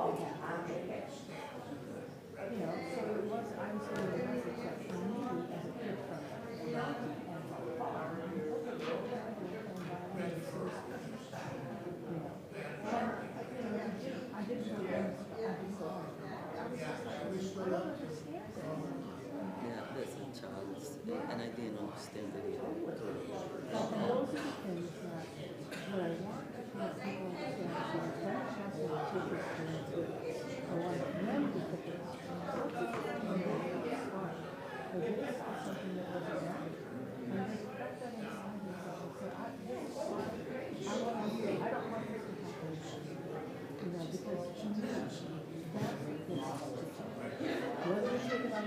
You know, so it was, I was getting a message that for me as a kid from Rocky and from far, you know, I didn't know when I didn't go on. I was just like, I don't understand it. Yeah, listen, Charles, and I didn't understand it either. And those are the things that what I want to have people understand is that when a pastor will take experience with, I want them to put their experience with it and they will start. But they saw something that wasn't right. And they kept that inside themselves and said, this is fine. I don't want this to happen. You know, because to me, that's what this is. Whether we take it on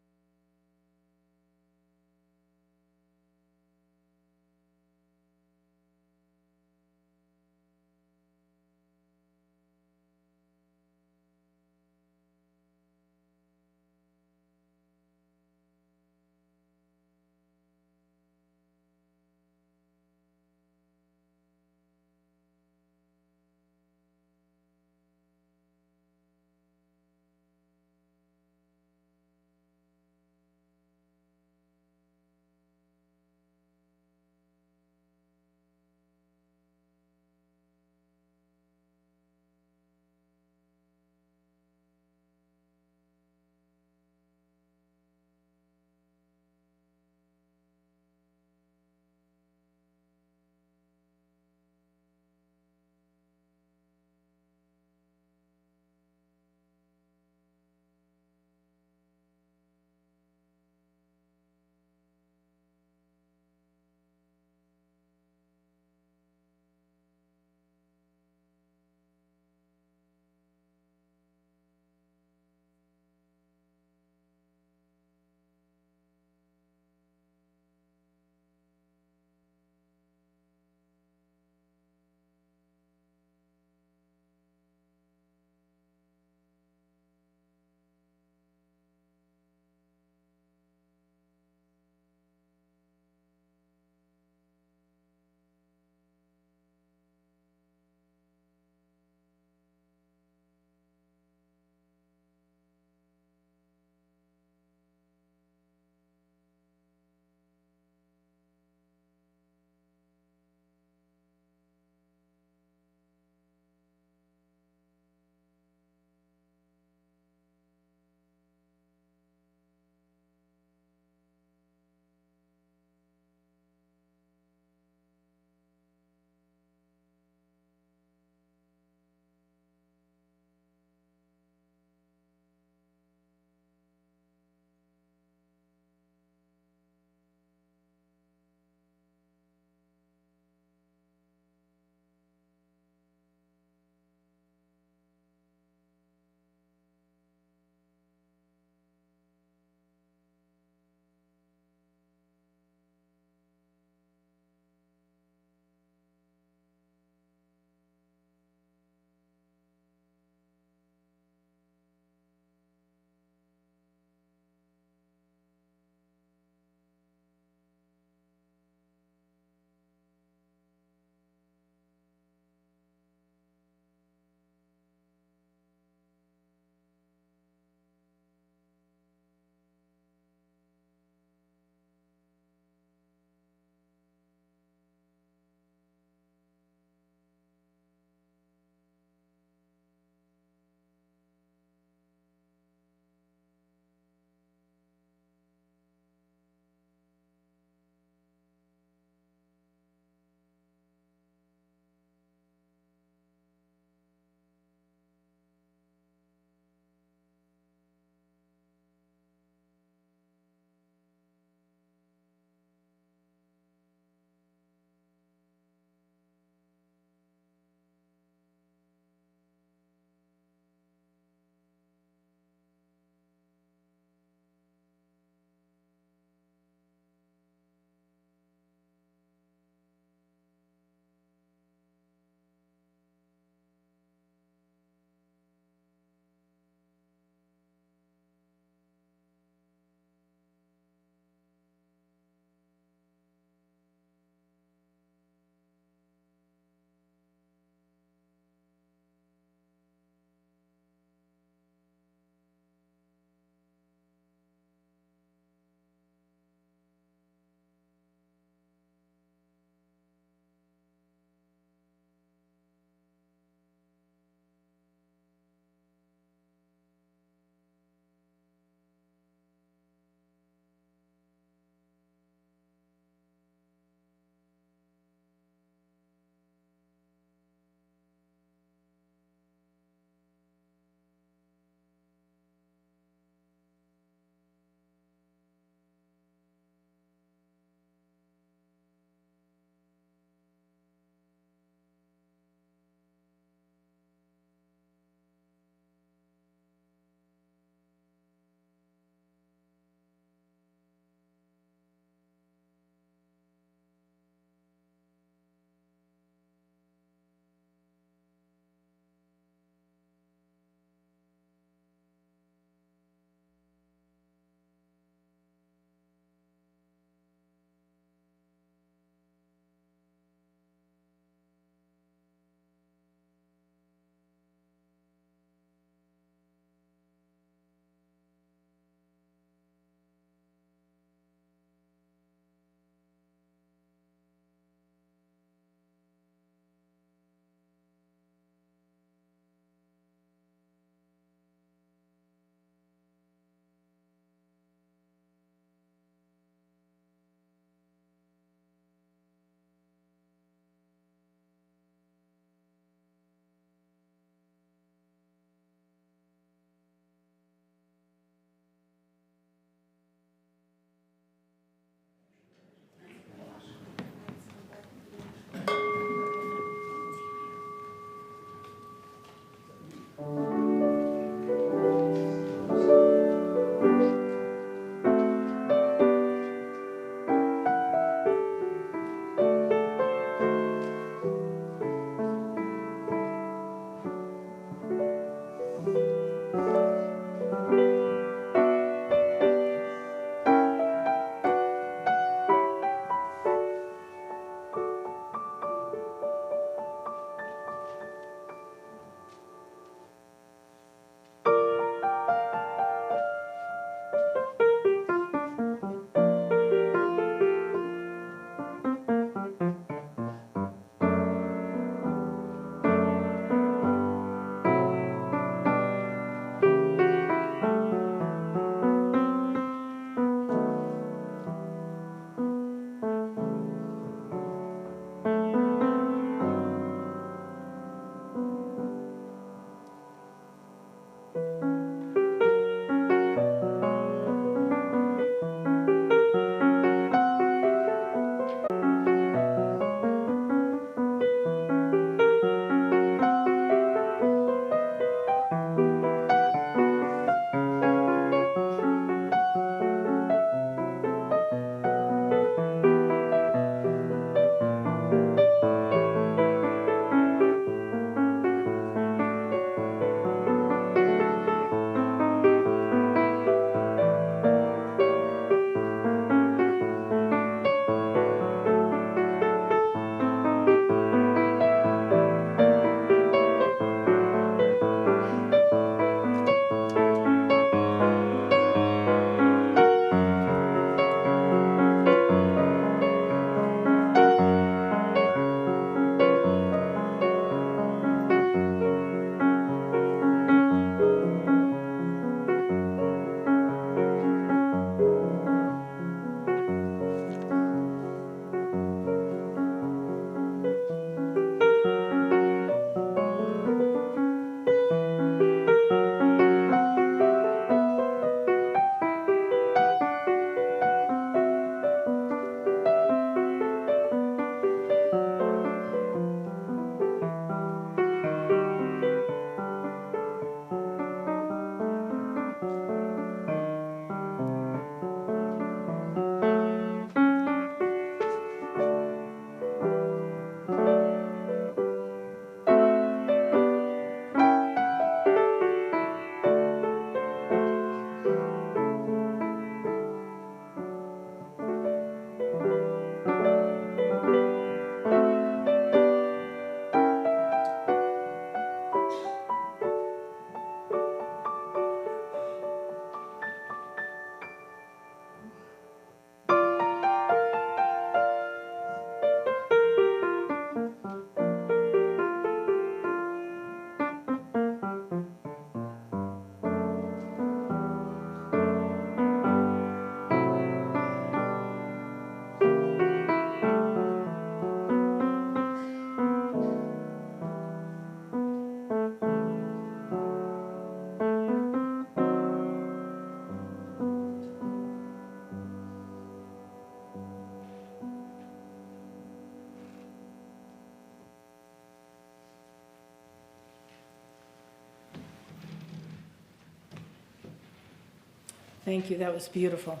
Thank you. That was beautiful.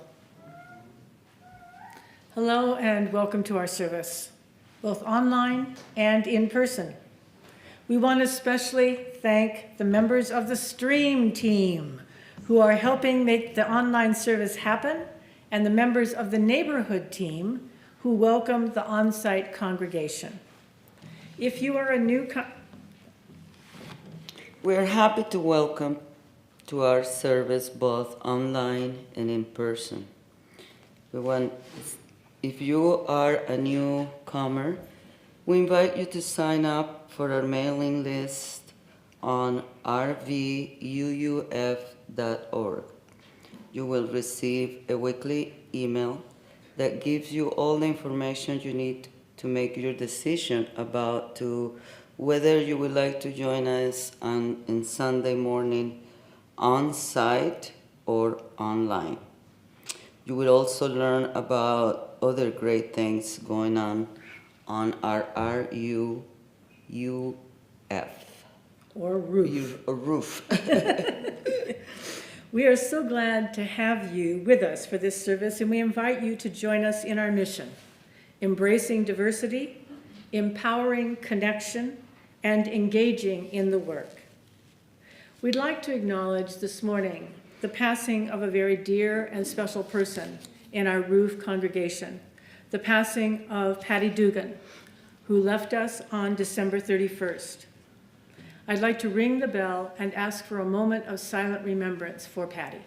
Hello and welcome to our service, both online and in person. We want to especially thank the members of the stream team who are helping make the online service happen, and the members of the neighborhood team who welcome the on-site congregation. If you are a new We're happy to welcome to our service both online and in person. If you are a newcomer, we invite you to sign up for our mailing list on RVUUF.org. You will receive a weekly email that gives you all the information you need to make your decision about whether you would like to join us on Sunday morning on site or online. You will also learn about other great things going on our RVUUF. or roof. Roof. We are so glad to have you with us for this service, and we invite you to join us in our mission, embracing diversity, empowering connection, and engaging in the work. We'd like to acknowledge this morning the passing of a very dear and special person in our RVUUF congregation, the passing of Patty Dugan, who left us on December 31st. I'd like to ring the bell and ask for a moment of silent remembrance for Patty.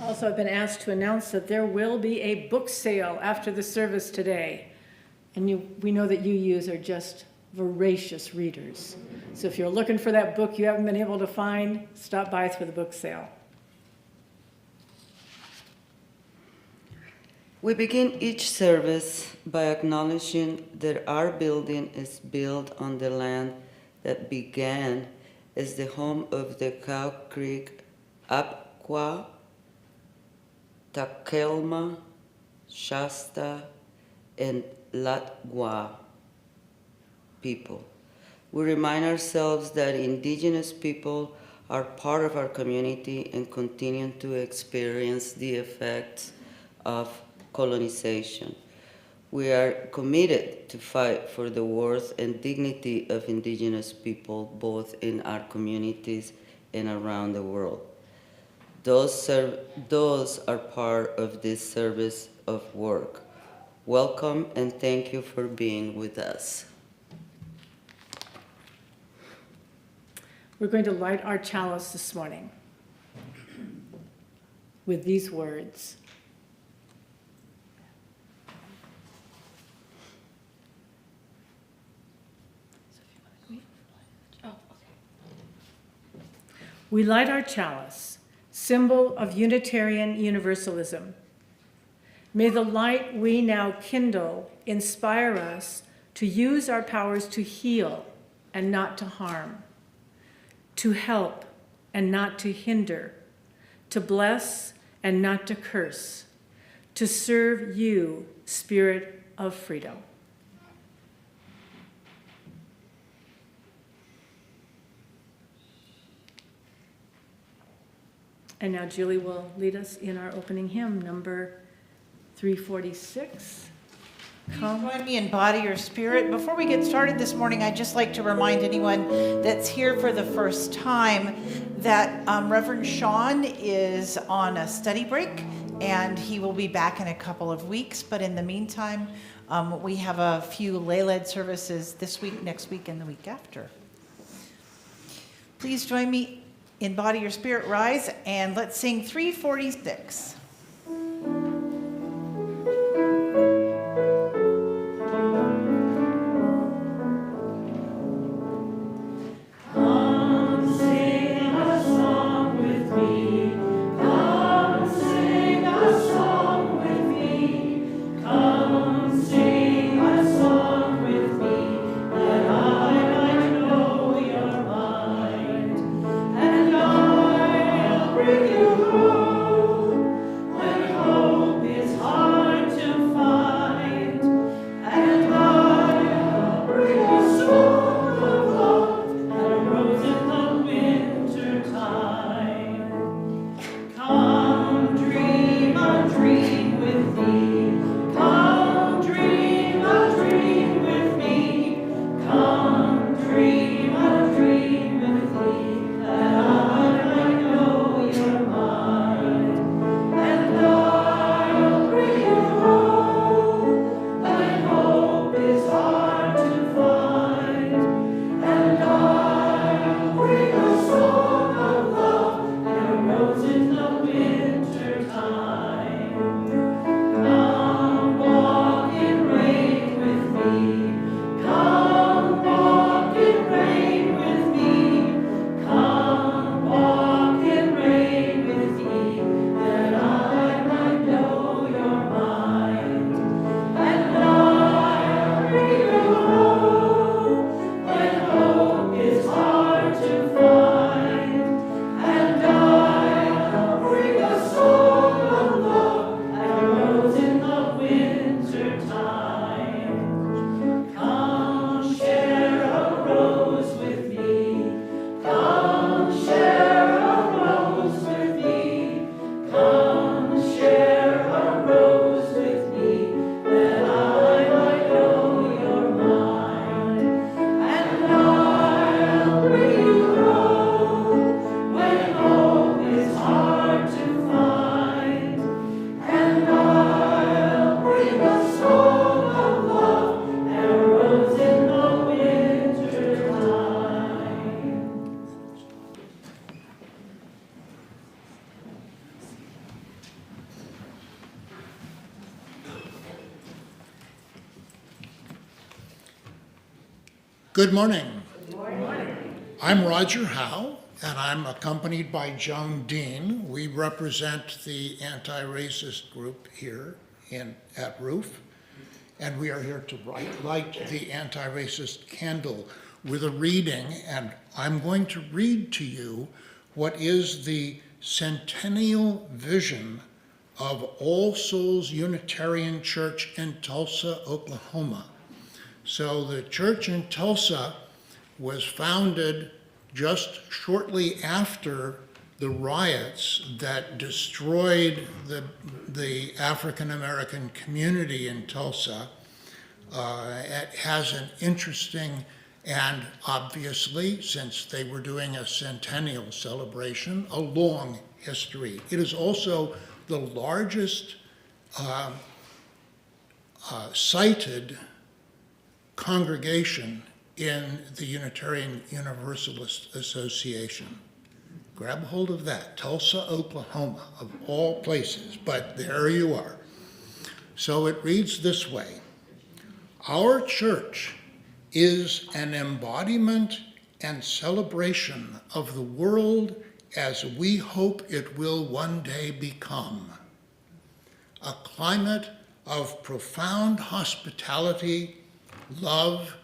Also, I've been asked to announce that there will be a book sale after the service today. And we know that you are just voracious readers. So if you're looking for that book you haven't been able to find, stop by for the book sale. We begin each service by acknowledging that our building is built on the land that began as the home of the Cow Creek Apqua, Takelma, Shasta, and Latgua people. We remind ourselves that indigenous people are part of our community and continue to experience the effects of colonization. We are committed to fight for the worth and dignity of indigenous people, both in our communities and around the world. Those are part of this service of work. Welcome and thank you for being with us. We're going to light our chalice this morning with these words. We light our chalice, symbol of Unitarian Universalism. May the light we now kindle inspire us to use our powers to heal and not to harm, to help and not to hinder, to bless and not to curse, to serve you, Spirit of freedom. And now Julie will lead us in our opening hymn, number 346. Join me in body or spirit. Before we get started this morning, I'd just like to remind anyone that's here for the first time that Reverend Sean is on a study break, and he will be back in a couple of weeks. But in the meantime, we have a few lay-led services this week, next week, and the week after. Please join me in body or spirit, rise, and let's sing 346. Come sing Good morning. Good morning. I'm Roger Howe, and I'm accompanied by Joan Dean. We represent the anti-racist group here at RVUUF, and we are here to light the anti-racist candle with a reading, and I'm going to read to you what is the centennial vision of All Souls Unitarian Church in Tulsa, Oklahoma. So the church in Tulsa was founded just shortly after the riots that destroyed the African American community in Tulsa. It has an interesting and obviously, since they were doing a centennial celebration, a long history. It is also the largest cited congregation in the Unitarian Universalist Association. Grab hold of that, Tulsa, Oklahoma, of all places, but there you are. So it reads this way: our church is an embodiment and celebration of the world as we hope it will one day become. A climate of profound hospitality, love,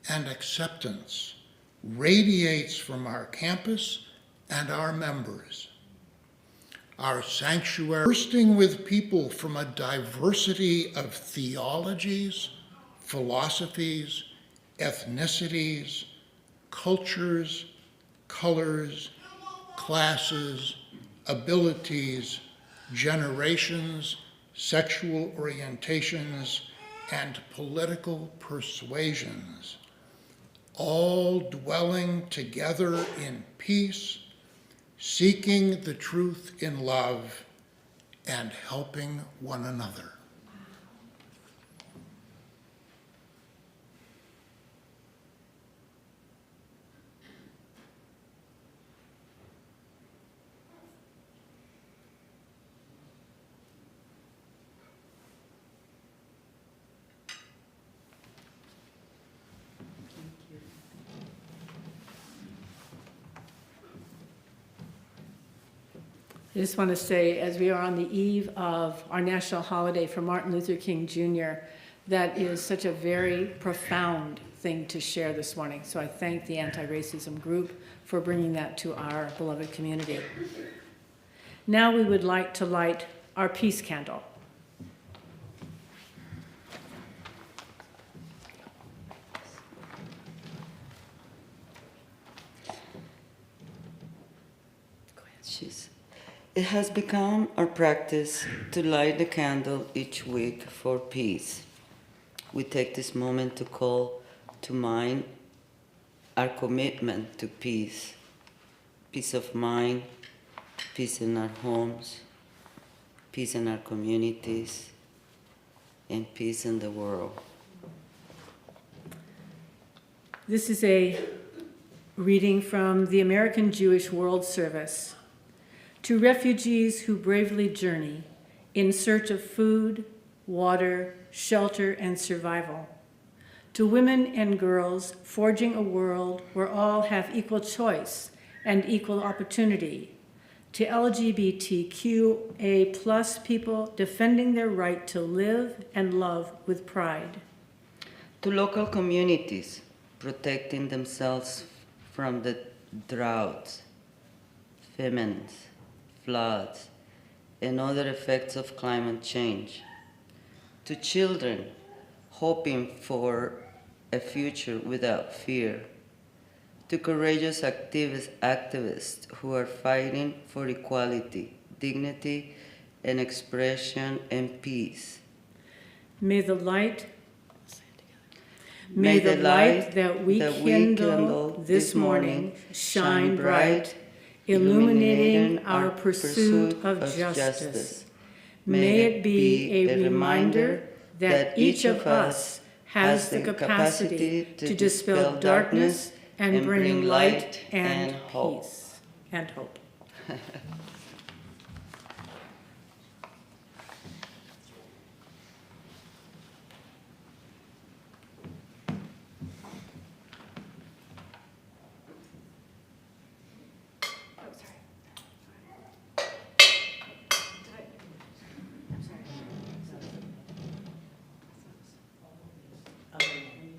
and acceptance radiates from our campus and our members. Our sanctuary, bursting with people from a diversity of theologies, philosophies, ethnicities, cultures, colors, classes, abilities, generations, sexual orientations, and political persuasions, all dwelling together in peace, seeking the truth in love, and helping one another. I just want to say, as we are on the eve of our national holiday for Martin Luther King Jr., that is such a very profound thing to share this morning. So I thank the anti-racism group for bringing that to our beloved community. Now we would like to light our peace candle. It has become our practice to light the candle each week for peace. We take this moment to call to mind our commitment to peace, peace of mind, peace in our homes, peace in our communities, and peace in the world. This is a reading from the American Jewish World Service. To refugees who bravely journey in search of food, water, shelter, and survival. To women and girls forging a world where all have equal choice and equal opportunity. To LGBTQA+ people defending their right to live and love with pride. To local communities protecting themselves from the droughts, famines, floods, and other effects of climate change. To children hoping for a future without fear. To courageous activists who are fighting for equality, dignity, and expression and peace. May the light that we kindle this morning shine bright, illuminating our pursuit of justice. May it be a reminder that each of us has the capacity to dispel darkness and bring light and peace and hope.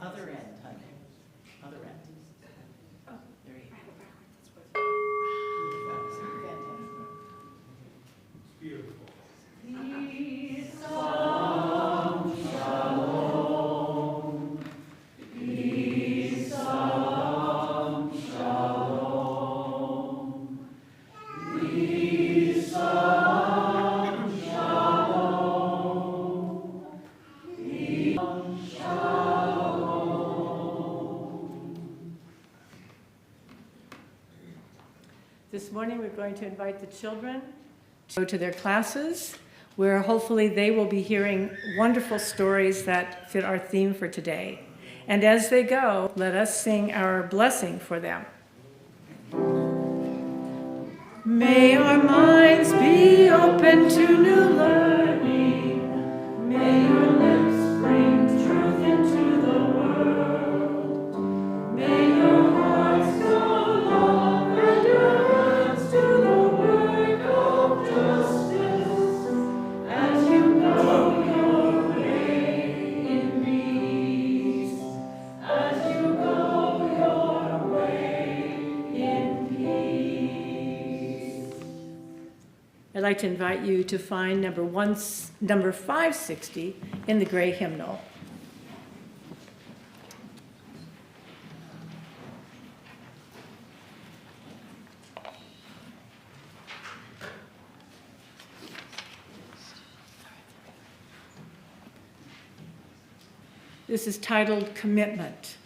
Other end, honey. Other end. There you go. This morning, we're going to invite the children to go to their classes, where hopefully they will be hearing wonderful stories that fit our theme for today. And as they go, let us sing our blessing for them. May our minds be open to new learning. May your lips bring truth into the world. May your hearts know love and your hands do the work of justice. As you go your way in peace. As you go your way in peace. I'd like to invite you to find number 560 in the gray hymnal. This is titled Commitment.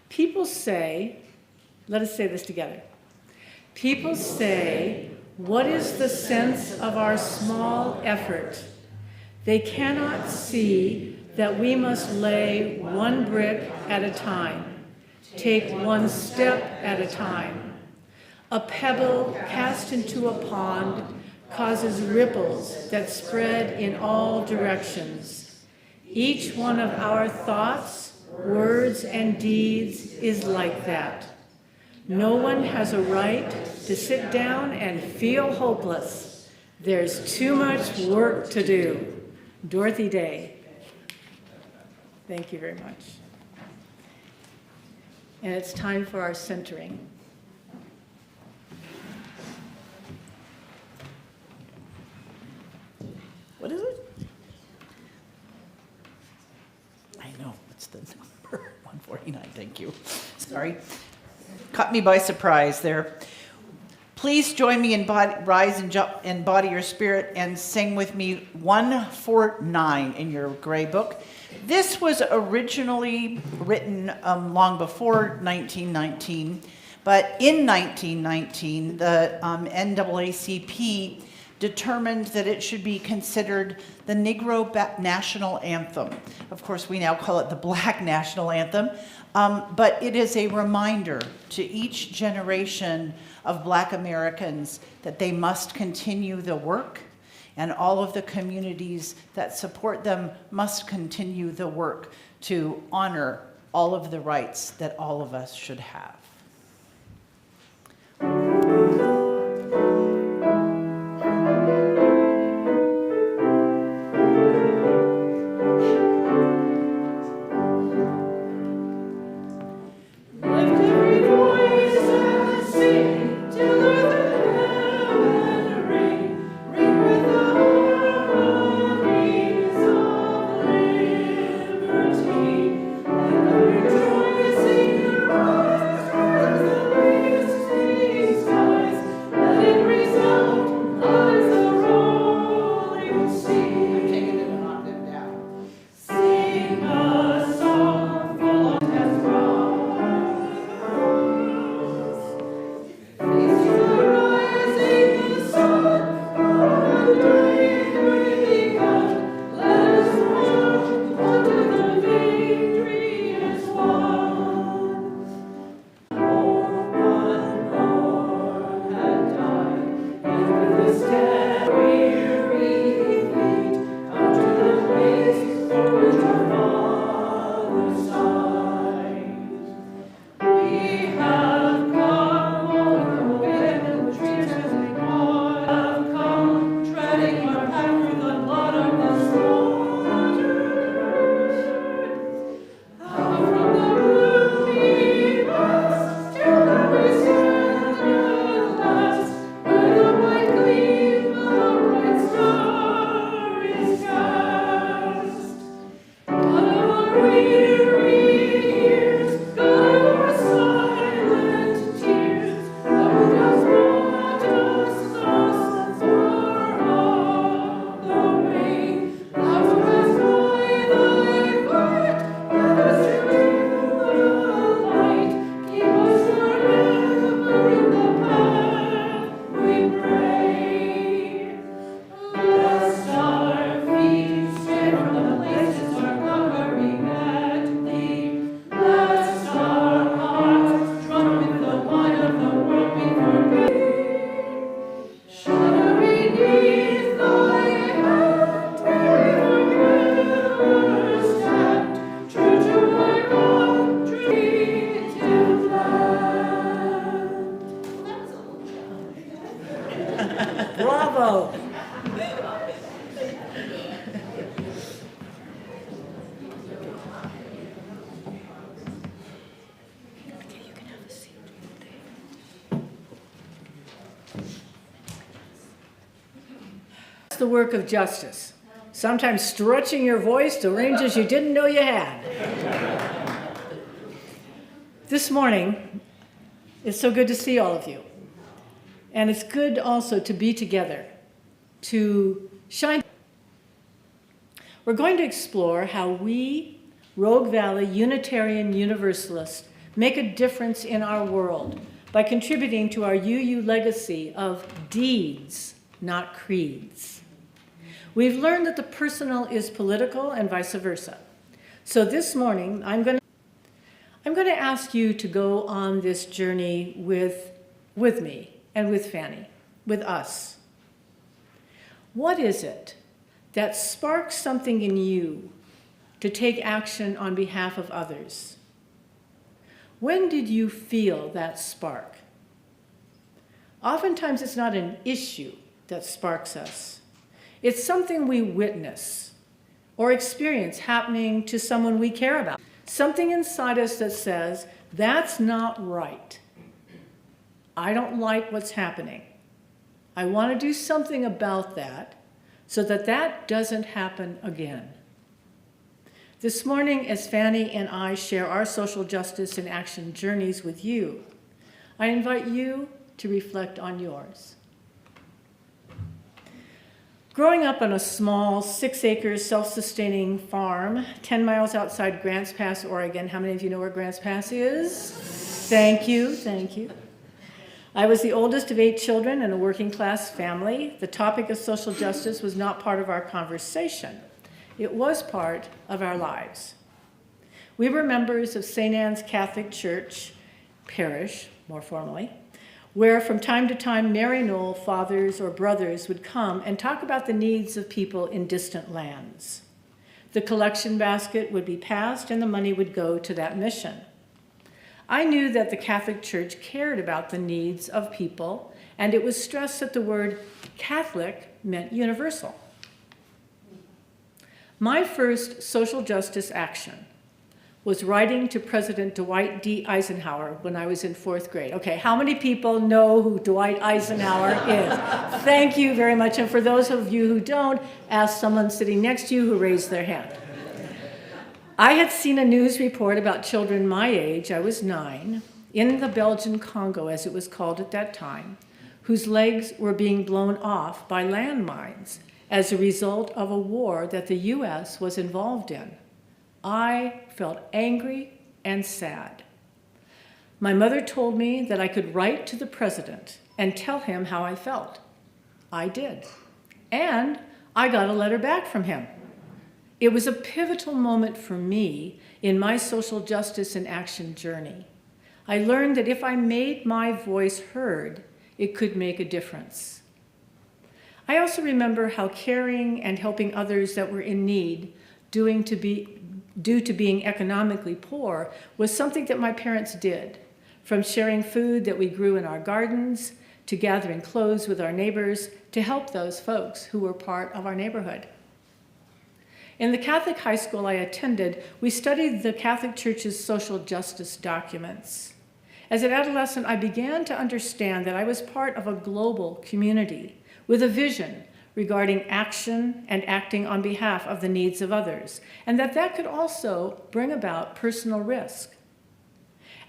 People say, let us say this together. People say, what is the sense of our small effort? They cannot see that we must lay one brick at a time, take one step at a time. A pebble cast into a pond causes ripples that spread in all directions. Each one of our thoughts, words, and deeds is like that. No one has a right to sit down and feel hopeless. There's too much work to do. Dorothy Day. Thank you very much. And it's time for our centering. the number. 149, thank you. Sorry. Caught me by surprise there. Please join me in rise and jump and body your spirit and sing with me 149 in your gray book. This was originally written long before 1919, but in 1919, the NAACP determined that it should be considered the Negro National Anthem. Of course, we now call it the Black National Anthem, but it is a reminder to each generation of Black Americans that they must continue the work, and all of the communities that support them must continue the work to honor all of the rights that all of us should have. Bravo. It's the work of justice, sometimes stretching your voice to ranges you didn't know you had. This morning, it's so good to see all of you. And it's good also to be together, to shine. We're going to explore how we, Rogue Valley Unitarian Universalists, make a difference in our world by contributing to our UU legacy of deeds, not creeds. We've learned that the personal is political and vice versa. So this morning, I'm going to ask you to go on this journey with me. And with Fanny, with us. What is it that sparks something in you to take action on behalf of others? When did you feel that spark? Oftentimes it's not an issue that sparks us. It's something we witness or experience happening to someone we care about. Something inside us that says, that's not right. I don't like what's happening. I want to do something about that so that that doesn't happen again. This morning, as Fanny and I share our social justice in action journeys with you, I invite you to reflect on yours. Growing up on a small 6-acre self-sustaining farm 10 miles outside Grants Pass, Oregon. How many of you know where Grants Pass is? Thank you, thank you. I was the oldest of 8 children in a working class family. The topic of social justice was not part of our conversation. It was part of our lives. We were members of St. Anne's Catholic Church parish, more formally, where from time to time Maryknoll fathers or brothers would come and talk about the needs of people in distant lands. The collection basket would be passed and the money would go to that mission. I knew that the Catholic Church cared about the needs of people, and it was stressed that the word Catholic meant universal. My first social justice action was writing to President Dwight D. Eisenhower when I was in 4th grade. Okay, how many people know who Dwight Eisenhower is? Thank you very much. And for those of you who don't, ask someone sitting next to you who raised their hand. I had seen a news report about children my age, I was 9, in the Belgian Congo, as it was called at that time, whose legs were being blown off by landmines as a result of a war that the U.S. was involved in. I felt angry and sad. My mother told me that I could write to the president and tell him how I felt. I did. And I got a letter back from him. It was a pivotal moment for me in my social justice and action journey. I learned that if I made my voice heard, it could make a difference. I also remember how caring and helping others that were in need, due to being economically poor, was something that my parents did, from sharing food that we grew in our gardens, to gathering clothes with our neighbors, to help those folks who were part of our neighborhood. In the Catholic high school I attended, we studied the Catholic Church's social justice documents. As an adolescent, I began to understand that I was part of a global community with a vision regarding action and acting on behalf of the needs of others, and that could also bring about personal risk.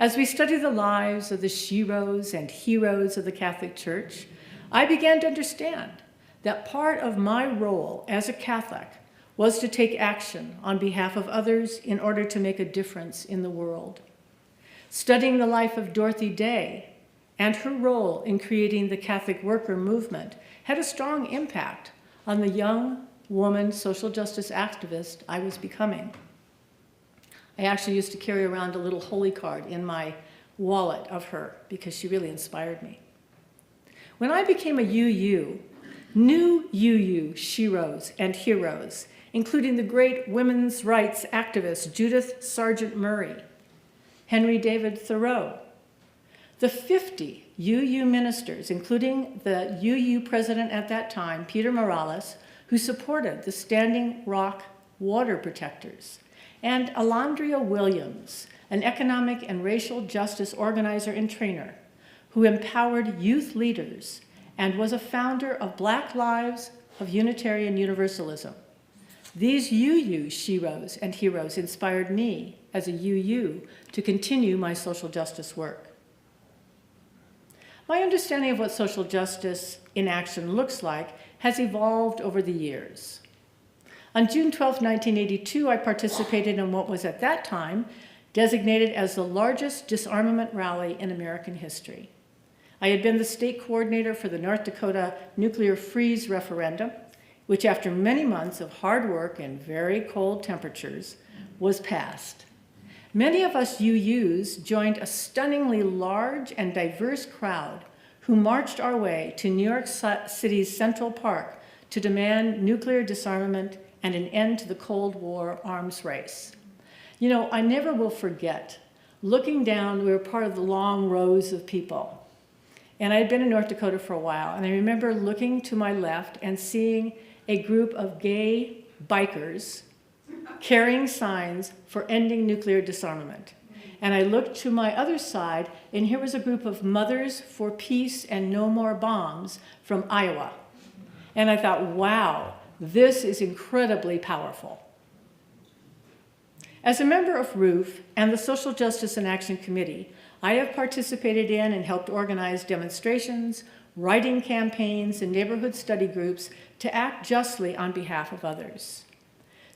As we study the lives of the sheroes and heroes of the Catholic Church, I began to understand that part of my role as a Catholic was to take action on behalf of others in order to make a difference in the world. Studying the life of Dorothy Day and her role in creating the Catholic worker movement had a strong impact on the young woman social justice activist I was becoming. I actually used to carry around a little holy card in my wallet of her because she really inspired me. When I became a UU, new UU sheroes and heroes, including the great women's rights activist Judith Sargent Murray, Henry David Thoreau, the 50 UU ministers, including the UU president at that time, Peter Morales, who supported the Standing Rock water protectors, and Alandria Williams, an economic and racial justice organizer and trainer, who empowered youth leaders and was a founder of Black Lives of Unitarian Universalism. These UU sheroes and heroes inspired me as a UU to continue my social justice work. My understanding of what social justice in action looks like has evolved over the years. On June 12, 1982, I participated in what was at that time designated as the largest disarmament rally in American history. I had been the state coordinator for the North Dakota nuclear freeze referendum, which after many months of hard work and very cold temperatures was passed. Many of us UUs joined a stunningly large and diverse crowd who marched our way to New York City's Central Park to demand nuclear disarmament and an end to the Cold War arms race. You know, I never will forget, looking down, we were part of the long rows of people. And I had been in North Dakota for a while, and I remember looking to my left and seeing a group of gay bikers carrying signs for ending nuclear disarmament. And I looked to my other side, and here was a group of Mothers for Peace and No More Bombs from Iowa. And I thought, wow, this is incredibly powerful. As a member of RVUUF and the Social Justice and Action Committee, I have participated in and helped organize demonstrations, writing campaigns, and neighborhood study groups to act justly on behalf of others.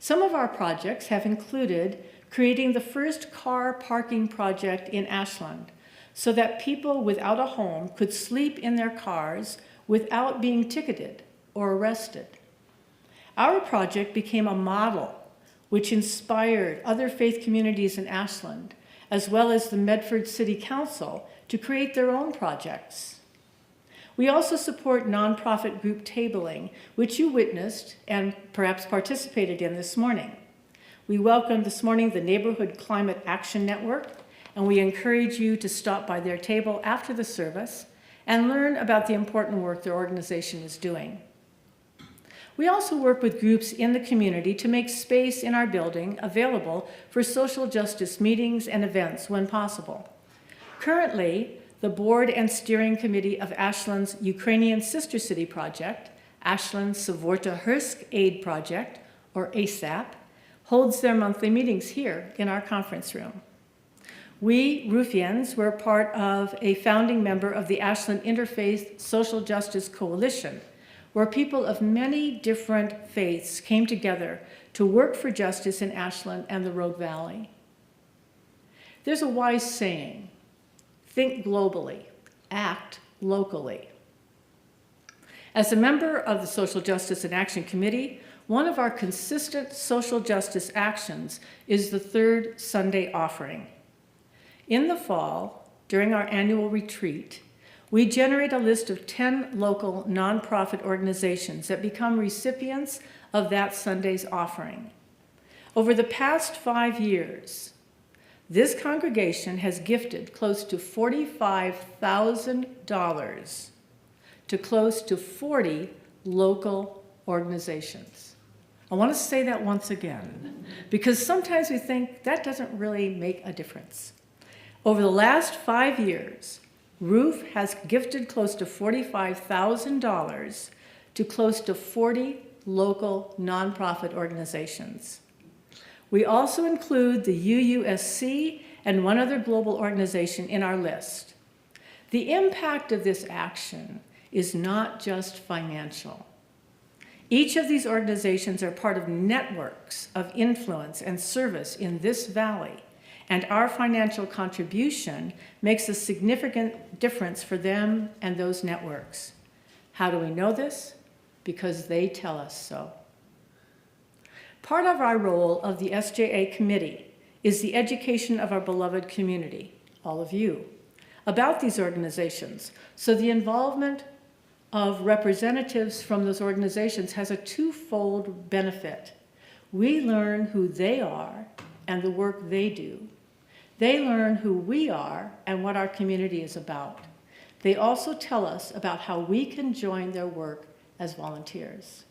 Some of our projects have included creating the first car parking project in Ashland so that people without a home could sleep in their cars without being ticketed or arrested. Our project became a model which inspired other faith communities in Ashland, as well as the Medford City Council, to create their own projects. We also support nonprofit group tabling, which you witnessed and perhaps participated in this morning. We welcome this morning the Neighborhood Climate Action Network, and we encourage you to stop by their table after the service and learn about the important work their organization is doing. We also work with groups in the community to make space in our building available for social justice meetings and events when possible. Currently, the board and steering committee of Ashland's Ukrainian Sister City Project, Ashland Savorta Hursk Aid Project, or ASAP, holds their monthly meetings here in our conference room. We, Roofians, were part of a founding member of the Ashland Interfaith Social Justice Coalition, where people of many different faiths came together to work for justice in Ashland and the Rogue Valley. There's a wise saying, think globally, act locally. As a member of the Social Justice and Action Committee, one of our consistent social justice actions is the third Sunday offering. In the fall, during our annual retreat, we generate a list of 10 local nonprofit organizations that become recipients of that Sunday's offering. Over the past 5 years, this congregation has gifted close to $45,000 to close to 40 local organizations. I want to say that once again, because sometimes we think that doesn't really make a difference. Over the last 5 years, RVUUF has gifted close to $45,000 to close to 40 local nonprofit organizations. We also include the UUSC and one other global organization in our list. The impact of this action is not just financial. Each of these organizations are part of networks of influence and service in this valley, and our financial contribution makes a significant difference for them and those networks. How do we know this? Because they tell us so. Part of our role of the SJA committee is the education of our beloved community, all of you, about these organizations. So the involvement of representatives from those organizations has a twofold benefit. We learn who they are and the work they do. They learn who we are and what our community is about. They also tell us about how we can join their work as volunteers.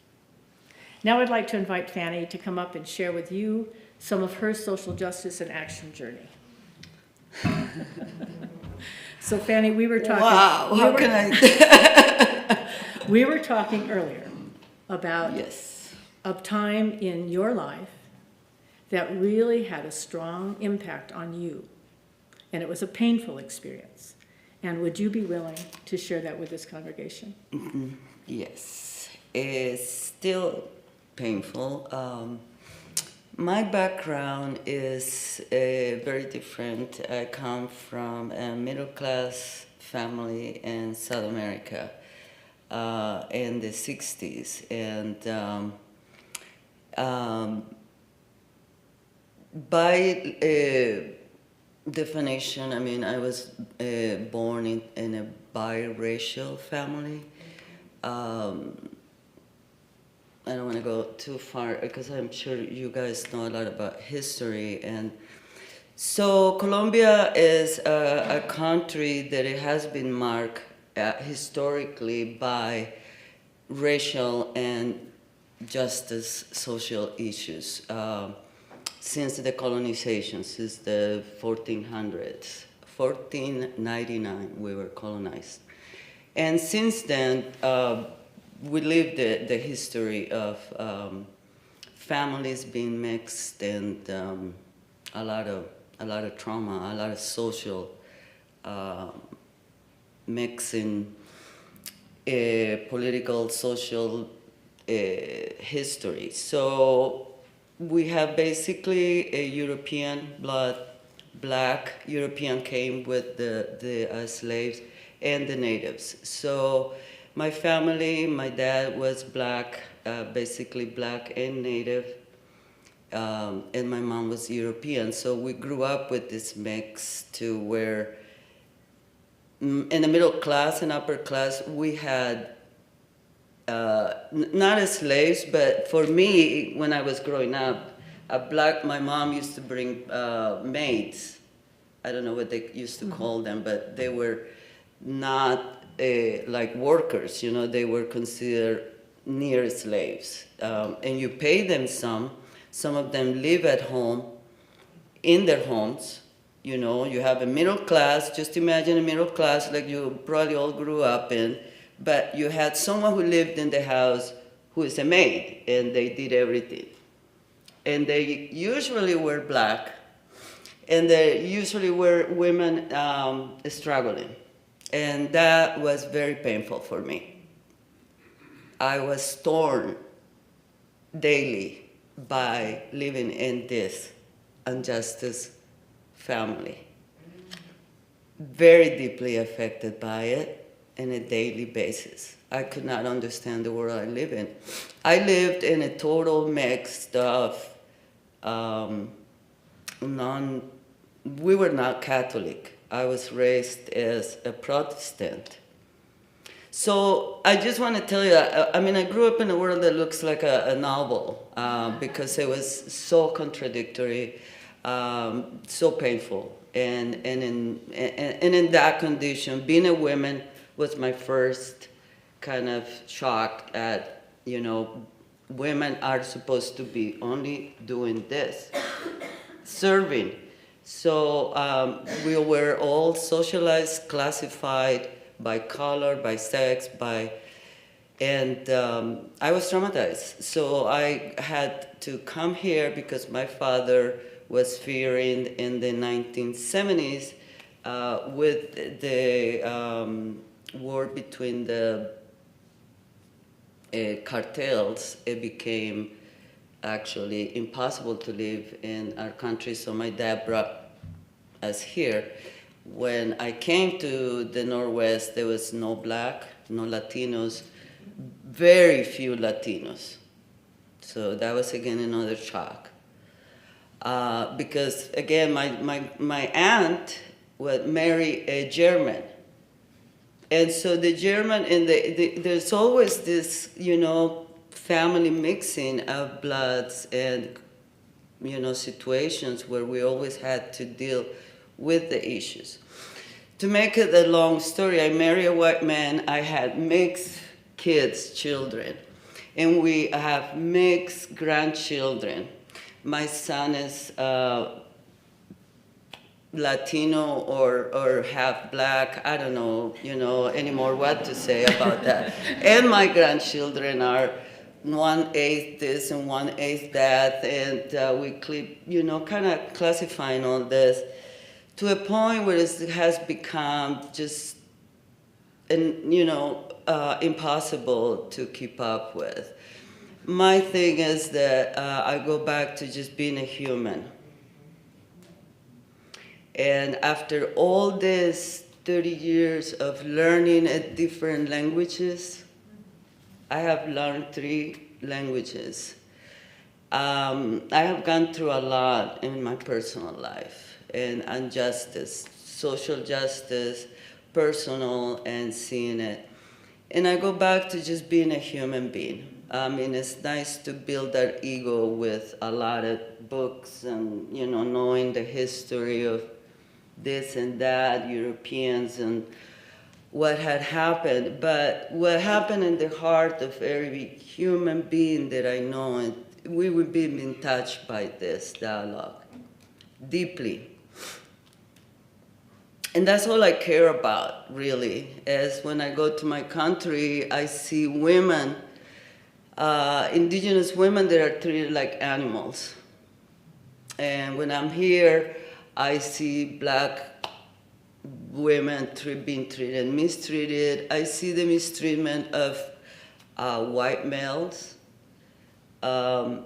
Now I'd like to invite Fanny to come up and share with you some of her social justice and action journey. So Fanny, we were talking. Wow, how can I? We were talking earlier about Yes. a time in your life that really had a strong impact on you, and it was a painful experience. And would you be willing to share that with this congregation? Mm-hmm. Yes, it's still painful. My background is very different. I come from a middle-class family in South America in the 60s, and by definition, I mean, I was born in a biracial family. I don't want to go too far because I'm sure you guys know a lot about history. And so Colombia is a country that it has been marked historically by racial and justice social issues since the colonization, since the 1400s. 1499 we were colonized. And since then, we lived the history of families being mixed and a lot of trauma, a lot of social mixing, political, social history. So we have basically a European blood, black European came with the slaves and the natives. So my family, my dad was black, basically black and native, and my mom was European. So we grew up with this mix to where in the middle class and upper class, we had not as slaves, but for me, when I was growing up, my mom used to bring maids. I don't know what they used to call them, but they were not like workers, you know, they were considered near slaves. And you pay them some of them live at home, in their homes. You know, you have a middle class, just imagine a middle class like you probably all grew up in, but you had someone who lived in the house who is a maid, and they did everything. And they usually were black, and they usually were women struggling. And that was very painful for me. I was torn daily by living in this injustice family. Very deeply affected by it on a daily basis. I could not understand the world I live in. I lived in a total mix of we were not Catholic. I was raised as a Protestant. So I just want to tell you, I mean, I grew up in a world that looks like a novel because it was so contradictory, so painful. And in that condition, being a woman was my first kind of shock at, you know, women are supposed to be only doing this, serving. So we were all socialized, classified by color, by sex, and I was traumatized. So I had to come here because my father was fearing in the 1970s with the war between the cartels, it became actually impossible to live in our country. So my dad brought us here. When I came to the Northwest, there was no black, no Latinos, very few Latinos. So that was again another shock. Because again, my aunt would marry a German. And so the German, and there's always this, you know, family mixing of bloods and, you know, situations where we always had to deal with the issues. To make it a long story, I married a white man, I had mixed kids, children, and we have mixed grandchildren. My son is Latino or half black, I don't know, you know, anymore what to say about that. And my grandchildren are 1/8 this and 1/8 that, and we keep, you know, kind of classifying all this to a point where it has become just, you know, impossible to keep up with. My thing is that I go back to just being a human. And after all this 30 years of learning different languages, I have learned 3 languages. I have gone through a lot in my personal life, and injustice, social justice, personal, and seeing it. And I go back to just being a human being. I mean, it's nice to build that ego with a lot of books and, you know, knowing the history of this and that, Europeans, and what had happened. But what happened in the heart of every human being that I know, and we were being touched by this dialogue deeply. And that's all I care about, really, is when I go to my country, I see women, indigenous women that are treated like animals. And when I'm here, I see black women being treated, mistreated. I see the mistreatment of white males and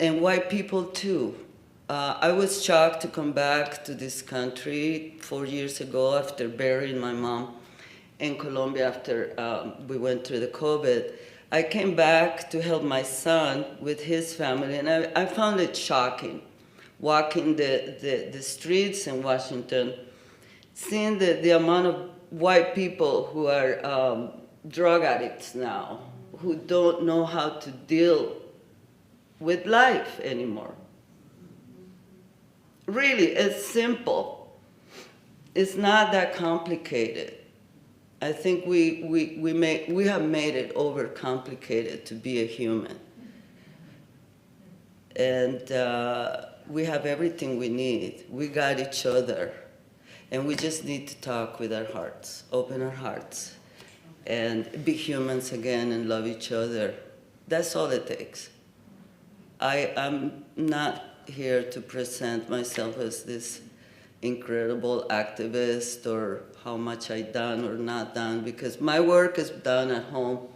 white people too. I was shocked to come back to this country 4 years ago after burying my mom in Colombia after we went through the COVID. I came back to help my son with his family, and I found it shocking walking the streets in Washington, seeing the amount of white people who are drug addicts now, who don't know how to deal with life anymore. Really, it's simple. It's not that complicated. I think we have made it overcomplicated to be a human. And we have everything we need. We got each other. And we just need to talk with our hearts, open our hearts, and be humans again and love each other. That's all it takes. I'm not here to present myself as this incredible activist or how much I done or not done, because my work is done at home.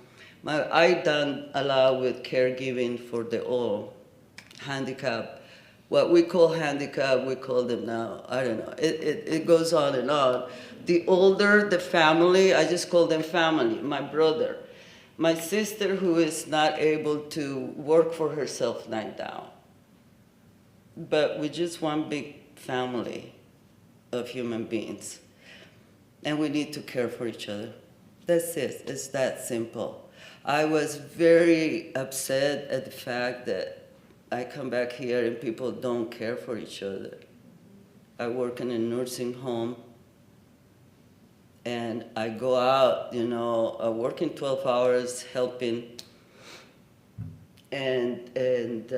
I done a lot with caregiving for the old handicapped. What we call handicap, we call them now, I don't know. It goes on and on. The older, the family, I just call them family. My brother, my sister who is not able to work for herself lying down. But we're just one big family of human beings. And we need to care for each other. That's it, it's that simple. I was very upset at the fact that I come back here and people don't care for each other. I work in a nursing home and I go out, working 12 hours, helping and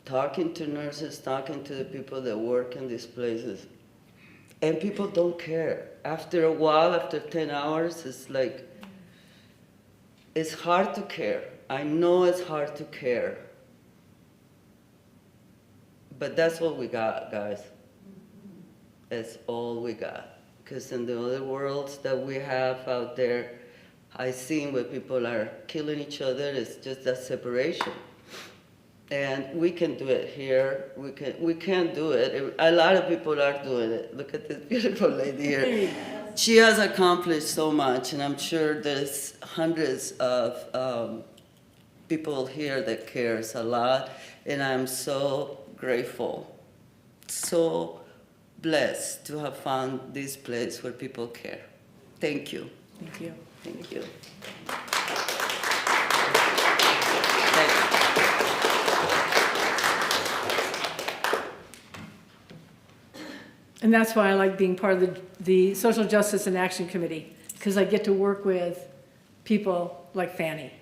talking to nurses, talking to the people that work in these places. And people don't care. After a while, after 10 hours, it's like, it's hard to care. I know it's hard to care. But that's all we got, guys. That's all we got. Because in the other worlds that we have out there, I see where people are killing each other. It's just that separation. And we can do it here. We can do it. A lot of people are doing it. Look at this beautiful lady here. She has accomplished so much, and I'm sure there's hundreds of people here that cares a lot. And I'm so grateful, so blessed to have found this place where people care. Thank you. Thank you. Thank you. And that's why I like being part of the Social Justice and Action Committee, because I get to work with people like Fanny.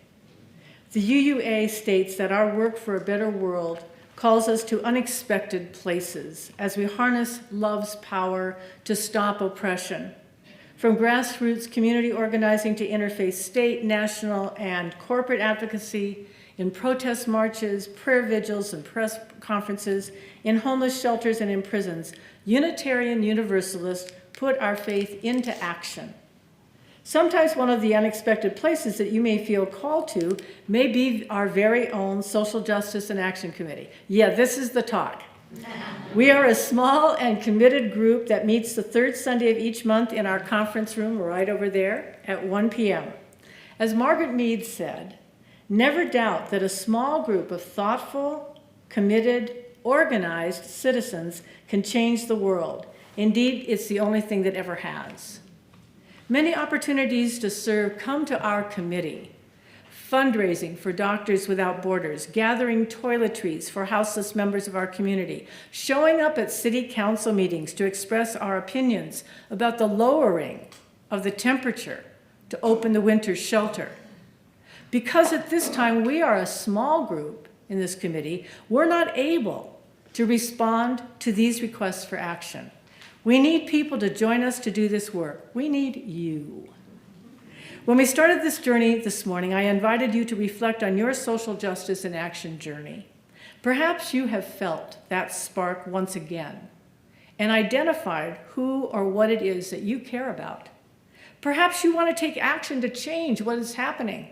The UUA states that our work for a better world calls us to unexpected places as we harness love's power to stop oppression. From grassroots community organizing to interfaith state, national, and corporate advocacy, in protest marches, prayer vigils, and press conferences, in homeless shelters and in prisons, Unitarian Universalists put our faith into action. Sometimes one of the unexpected places that you may feel called to may be our very own Social Justice and Action Committee. Yeah, this is the talk. We are a small and committed group that meets the third Sunday of each month in our conference room right over there at 1 p.m. As Margaret Mead said, never doubt that a small group of thoughtful, committed, organized citizens can change the world. Indeed, it's the only thing that ever has. Many opportunities to serve come to our committee. Fundraising for Doctors Without Borders, gathering toiletries for houseless members of our community, showing up at city council meetings to express our opinions about the lowering of the temperature to open the winter shelter. Because at this time we are a small group in this committee, we're not able to respond to these requests for action. We need people to join us to do this work. We need you. When we started this journey this morning, I invited you to reflect on your social justice and action journey. Perhaps you have felt that spark once again and identified who or what it is that you care about. Perhaps you want to take action to change what is happening.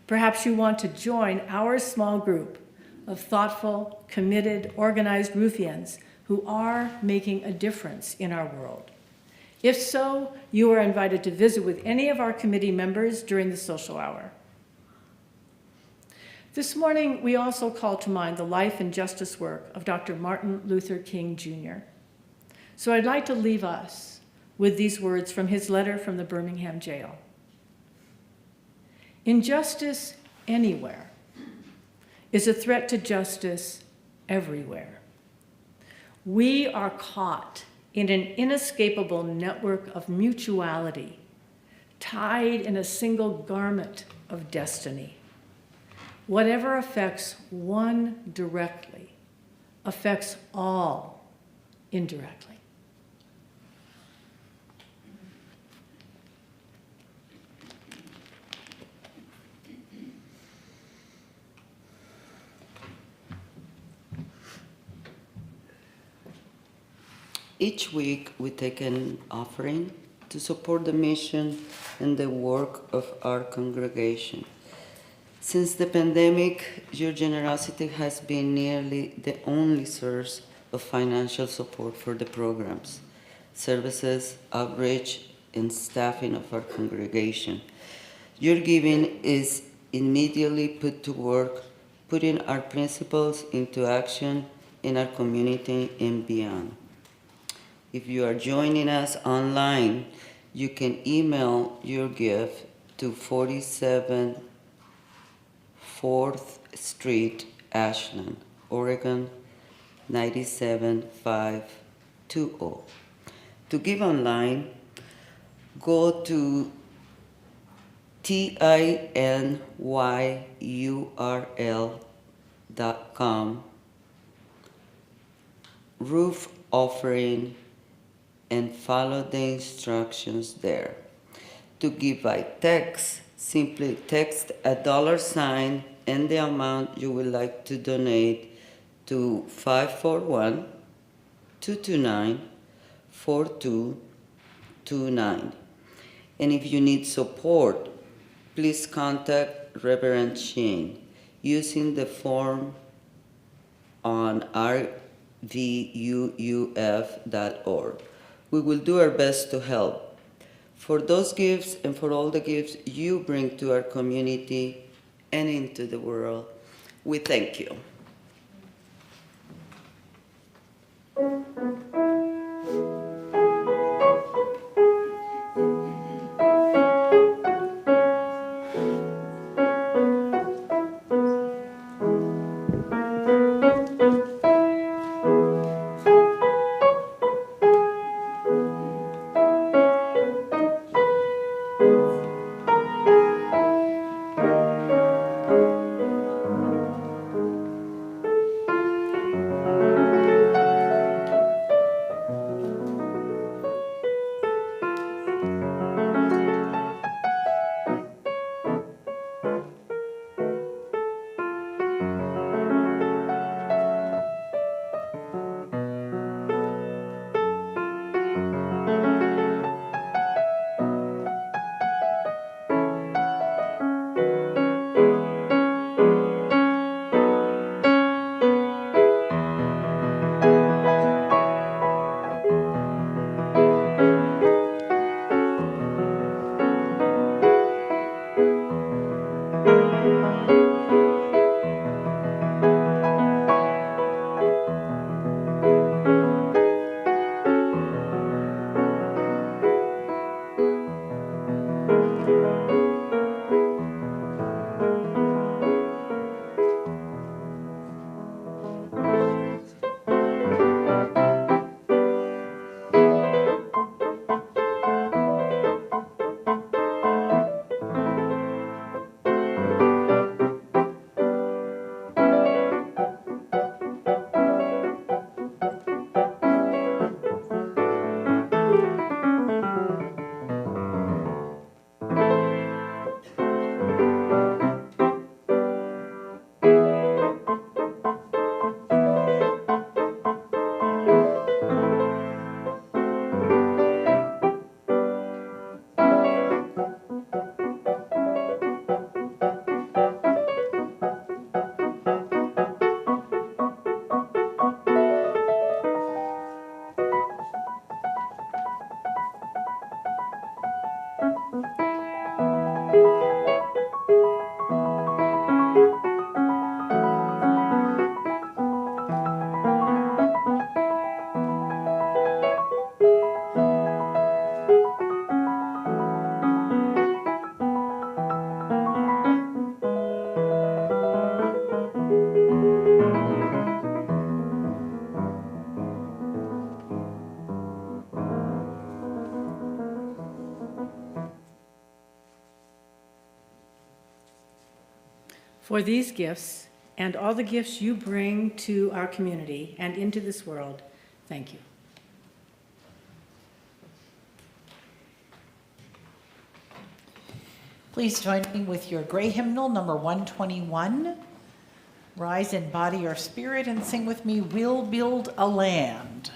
Perhaps you want to join our small group of thoughtful, committed, organized Ruffians who are making a difference in our world. If so, you are invited to visit with any of our committee members during the social hour. This morning, we also call to mind the life and justice work of Dr. Martin Luther King, Jr. So I'd like to leave us with these words from his letter from the Birmingham jail. Injustice anywhere is a threat to justice everywhere. We are caught in an inescapable network of mutuality, tied in a single garment of destiny. Whatever affects one directly affects all indirectly. Each week, we take an offering to support the mission and the work of our congregation. Since the pandemic, your generosity has been nearly the only source of financial support for the programs, services, outreach, and staffing of our congregation. Your giving is immediately put to work, putting our principles into action in our community and beyond. If you are joining us online, you can email your gift to 47 4th Street, Ashland, Oregon, 97520. To give online, go to tinyurl.com, roof offering, and follow the instructions there. To give by text, simply text $sign and the amount you would like to donate to 541-229-4229. And if you need support, please contact Reverend Sheen using the form on RVUUF.org. We will do our best to help. For those gifts and for all the gifts you bring to our community and into the world, we thank you. for these gifts and all the gifts you bring to our community and into this world. Thank you. Please join me with your gray hymnal, number 121. Rise in body or spirit and sing with me, We'll Build a Land.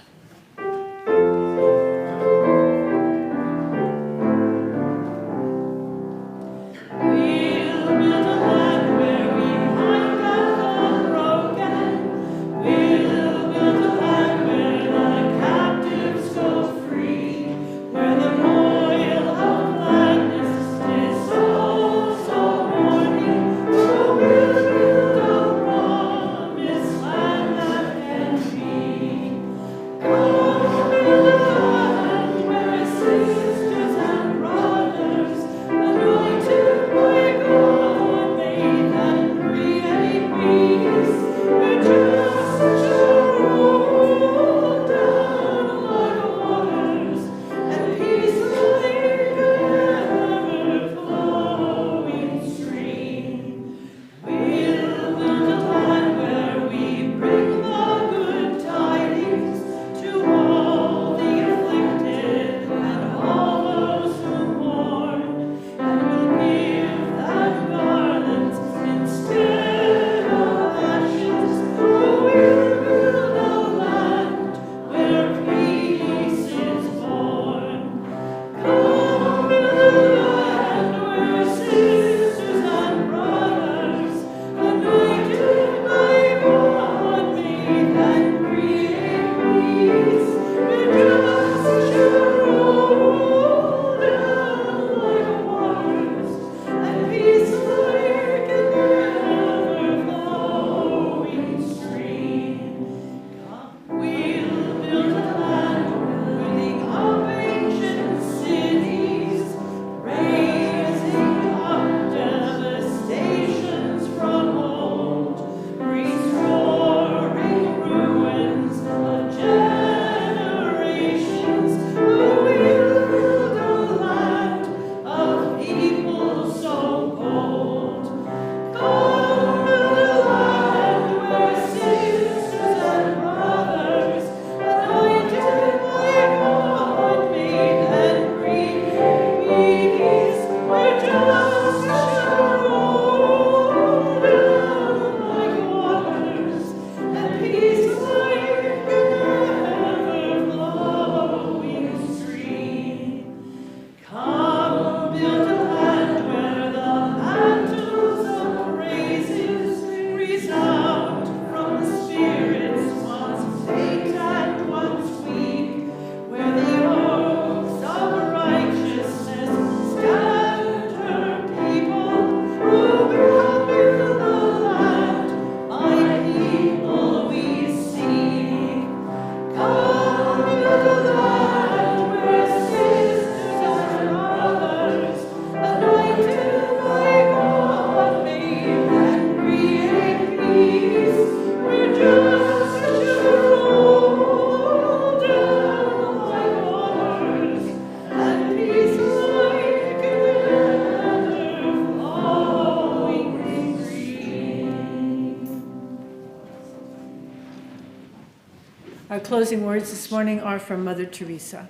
Our closing words this morning are from Mother Teresa.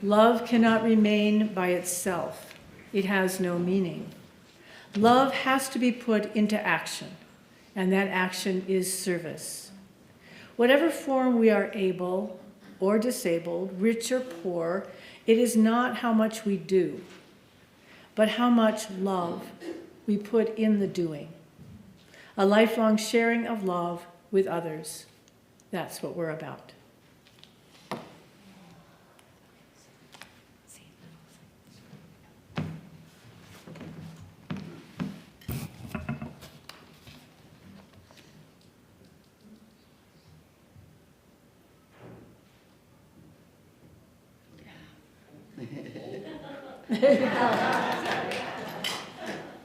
Love cannot remain by itself. It has no meaning. Love has to be put into action, and that action is service. Whatever form we are able or disabled, rich or poor, it is not how much we do, but how much love we put in the doing. A lifelong sharing of love with others. That's what we're about.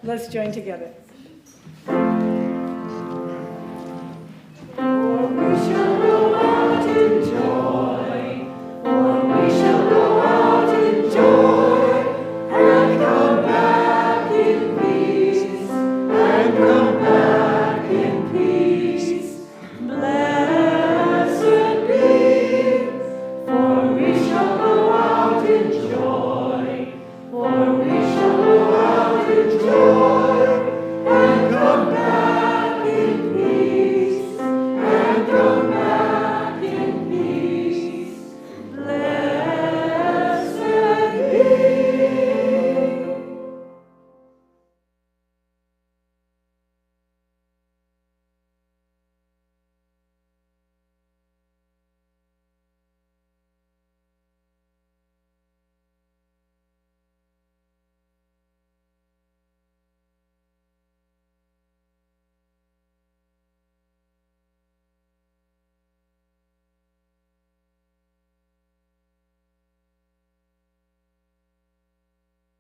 Let's join together.